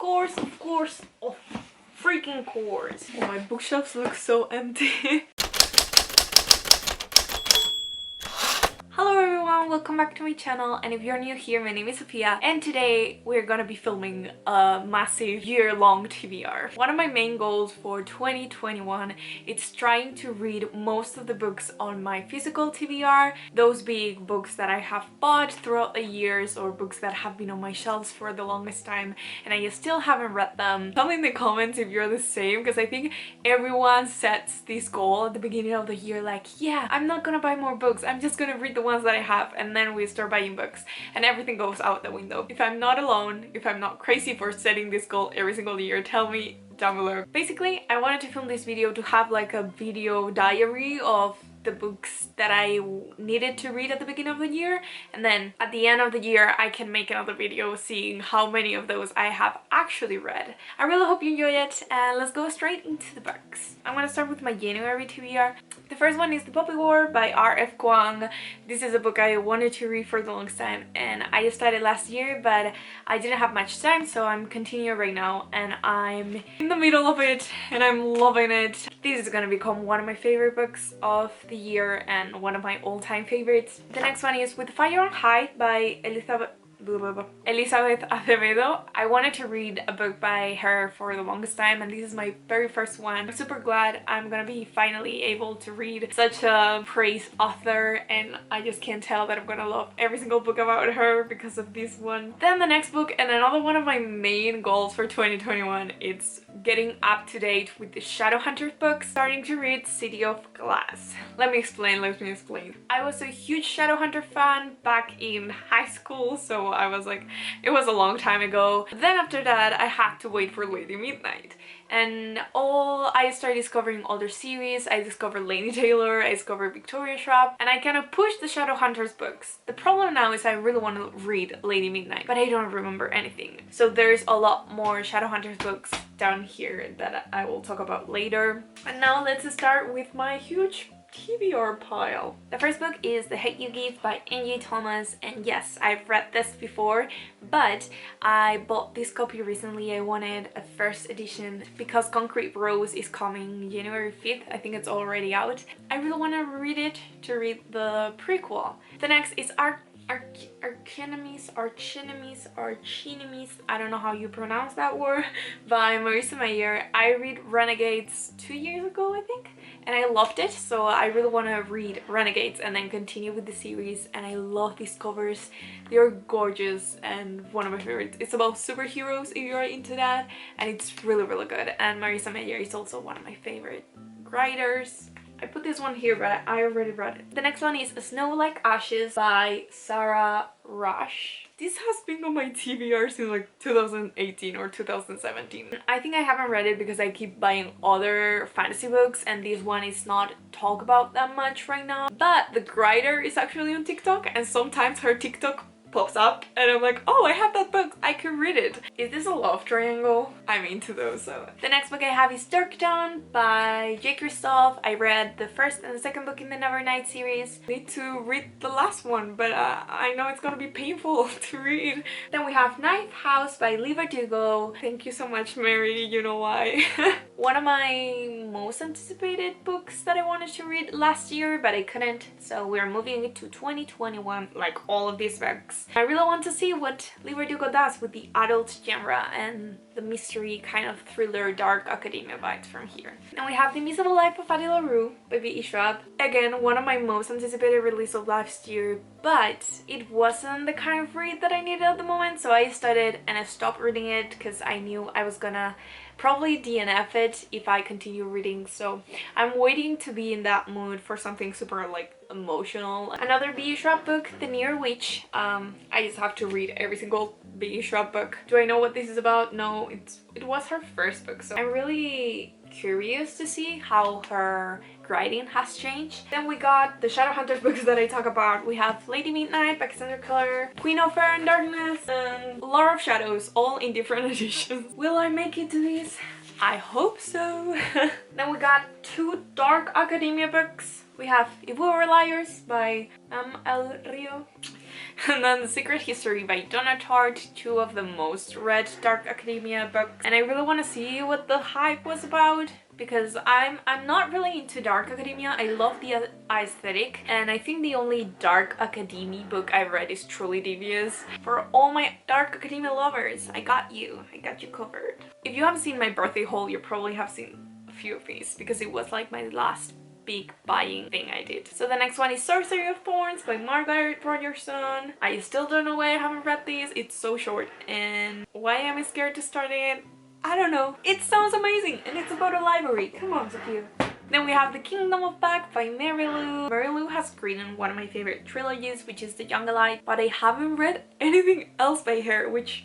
Of freaking course. Oh, my bookshelves look so empty. Hello everyone, welcome back to my channel, and if you're new here, my name is Sofia, and today we're gonna be filming a massive year-long TBR. One of my main goals for 2021 is trying to read most of the books on my physical TBR, those big books that I have bought throughout the years or books that have been on my shelves for the longest time and I still haven't read them. Tell me in the comments if you're the same, because I think everyone sets this goal at the beginning of the year, like, yeah, I'm not gonna buy more books, I'm just gonna read the ones that I have, and then we start buying books and everything goes out the window. If I'm not alone, if I'm not crazy for setting this goal every single year, tell me down below. Basically, I wanted to film this video to have like a video diary of the books that I needed to read at the beginning of the year, and then at the end of the year I can make another video seeing how many of those I have actually read. I really hope you enjoyed it, and let's go straight into the books. I'm gonna start with my January TBR. The first one is The Puppy War by R.F. Kuang. This is a book I wanted to read for the longest time, and I started last year, but I didn't have much time, so I'm continuing right now, and I'm in the middle of it, and I'm loving it. This is gonna become one of my favorite books of the year and one of my all-time favorites. The next one is With Fire on High by Acevedo. I wanted to read a book by her for the longest time, and this is my very first one. I'm super glad I'm gonna be finally able to read such a praised author, and I just can't tell that I'm gonna love every single book about her because of this one. Then the next book, and another one of my main goals for 2021, it's getting up to date with the Shadowhunters books, starting to read City of Glass. Let me explain. I was a huge Shadowhunter fan back in high school, so I was like, it was a long time ago. Then after that I had to wait for Lady Midnight, and I started discovering older series. I discovered Laini Taylor, I discovered Victoria Schwab, and I kind of pushed the Shadowhunters books. The problem now is I really want to read Lady Midnight, but I don't remember anything. So there's a lot more Shadowhunters books down here that I will talk about later. And now let's start with my huge TBR pile. The first book is The Hate You Give by Angie, and yes, I've read this before, but I bought this copy recently. I wanted a first edition because Concrete Rose is coming January 5th. I think it's already out. I really want to read it to read the prequel. The next is Archenemies, I don't know how you pronounce that word, by Marissa Meyer. I read Renegades 2 years ago, I think, and I loved it, so I really want to read Renegades and then continue with the series. And I love these covers, they're gorgeous and one of my favorites. It's about superheroes if you're into that, and it's really good. And Marissa Meyer is also one of my favorite writers. I put this one here, but I already read it. The next one is Snow Like Ashes by Raasch. This has been on my TBR since like 2018 or 2017. I think I haven't read it because I keep buying other fantasy books, and this one is not talked about that much right now. But the writer is actually on TikTok, and sometimes her TikTok pops up and I'm like, oh, I have that book, I can read it. Is this a love triangle? I'm into those. So the next book I have is Darkdawn by Jay Kristoff. I read the first and the second book in the Nevernight series. I need to read the last one, but I know it's gonna be painful to read. Then we have Ninth House by Leigh Bardugo. Thank you so much, Mary, you know why. One of my most anticipated books that I wanted to read last year, but I couldn't, so we're moving it to 2021, like all of these books. I really want to see what Leigh Bardugo does with the adult genre and the mystery kind of thriller dark academia vibes from here. Then we have The Invisible Life of Audie LaRue by B.E. Schwab. Again, one of my most anticipated release of last year, but it wasn't the kind of read that I needed at the moment, so I started and I stopped reading it because I knew I was gonna probably DNF it if I continue reading, so I'm waiting to be in that mood for something super like emotional. Another B.E. Schwab book, The Near Witch. I just have to read every single B.E. Schwab book. Do I know what this is about? No, it was her first book, so I'm really curious to see how her writing has changed. Then we got the Shadowhunters books that I talk about. We have Lady Midnight by Cassandra, Clare, Queen of Fire and Darkness, and Lord of Shadows, all in different editions. Will I make it to these? I hope so. Then we got two dark academia books. We have If We Were Liars by Rio. And then The Secret History by Donna Tartt, two of the most read Dark Academia books. And I really want to see what the hype was about, because I'm not really into Dark Academia. I love the aesthetic, and I think the only Dark Academia book I've read is Truly Devious. For all my Dark Academia lovers, I got you covered. If you haven't seen my birthday haul, you probably have seen a few of these, because it was like my last big buying thing I did. So the next one is Sorcery of Thorns by Margaret Rogerson. I still don't know why I haven't read these. It's so short, and why am I scared to start it? I don't know. It sounds amazing, and it's about a library. Come on, Sofia. Then we have The Kingdom of Back by Marissa. Marissa has written one of my favorite trilogies, which is The Young Allied, but I haven't read anything else by her, which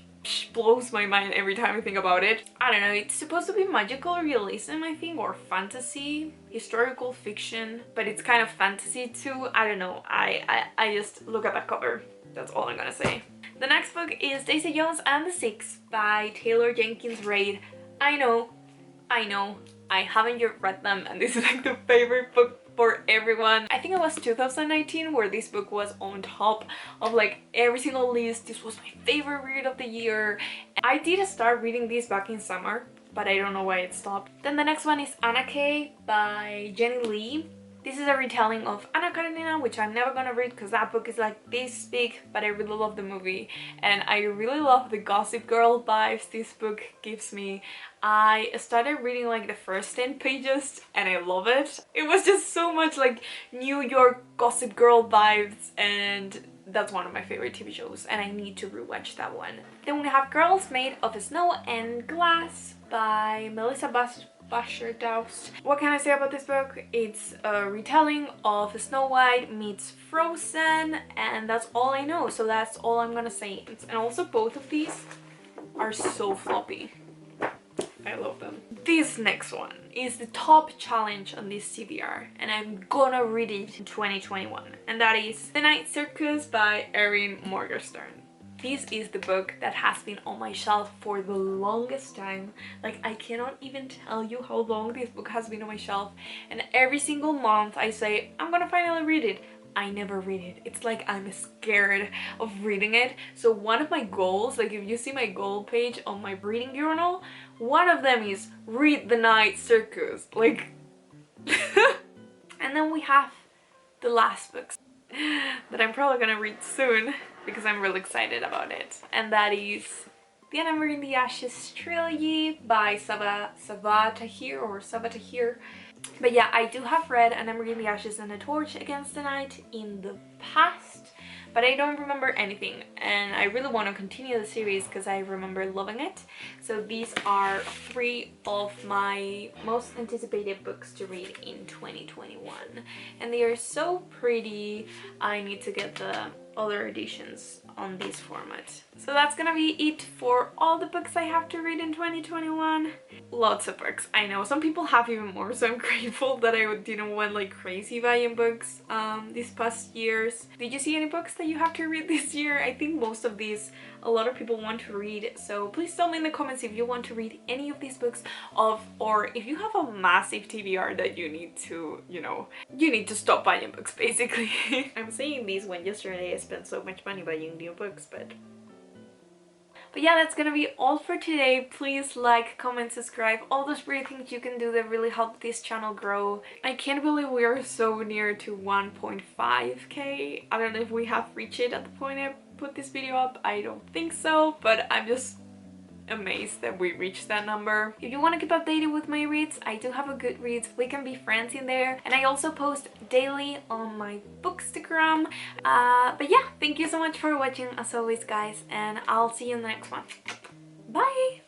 blows my mind every time I think about it. I don't know, it's supposed to be magical realism, I think, or fantasy, historical fiction, but it's kind of fantasy too. I don't know, I just look at that cover. That's all I'm gonna say. The next book is Daisy Jones and the Six by Taylor Jenkins Reid. I know, I haven't yet read them, and this is like the favorite book for everyone. I think it was 2019 where this book was on top of like every single list. This was my favorite read of the year. I did start reading this back in summer, but I don't know why it stopped. Then the next one is Anna K by Leigh. This is a retelling of Anna Karenina, which I'm never gonna read because that book is like this big, but I really love the movie and I really love the Gossip Girl vibes this book gives me. I started reading like the first 10 pages and I love it. It was just so much like New York Gossip Girl vibes, and that's one of my favorite TV shows and I need to rewatch that one. Then we have Girls Made of Snow and Glass by Melissa Basher-Doust. What can I say about this book? It's a retelling of Snow White meets Frozen, and that's all I know, so that's all I'm gonna say. And also both of these are so floppy. I love them. This next one is the top challenge on this TBR, and I'm gonna read it in 2021, and that is The Night Circus by Erin Morgenstern. This is the book that has been on my shelf for the longest time. Like, I cannot even tell you how long this book has been on my shelf, and every single month I say I'm gonna finally read it. I never read it. It's like I'm scared of reading it. So one of my goals, like if you see my goal page on my reading journal, one of them is read The Night Circus. Like and then we have the last books that I'm probably gonna read soon because I'm really excited about it, and that is The Enemy in the Ashes Trilogy by Sava Tahir. But yeah, I do have read An Ember in the Ashes and A Torch Against the Night in the past, but I don't remember anything, and I really want to continue the series because I remember loving it. So these are 3 of my most anticipated books to read in 2021, and they are so pretty. I need to get the other editions on this format. So that's gonna be it for all the books I have to read in 2021. Lots of books, I know. Some people have even more, so I'm grateful that I didn't went like crazy buying books these past years. Did you see any books that you have to read this year? I think most of these a lot of people want to read, so please tell me in the comments if you want to read any of these books, or if you have a massive TBR that you need to, you know, you need to stop buying books basically. I'm saying this when yesterday I spent so much money buying new books, but yeah, that's gonna be all for today. Please like, comment, subscribe, all those great things you can do that really help this channel grow. I can't believe we are so near to 1.5k. I don't know if we have reached it at the point I put this video up. I don't think so, but I'm just amazed that we reached that number. If you want to keep updated with my reads, I do have a Goodreads. We can be friends in there, and I also post daily on my Bookstagram. But yeah, thank you so much for watching as always, guys, and I'll see you in the next one. Bye!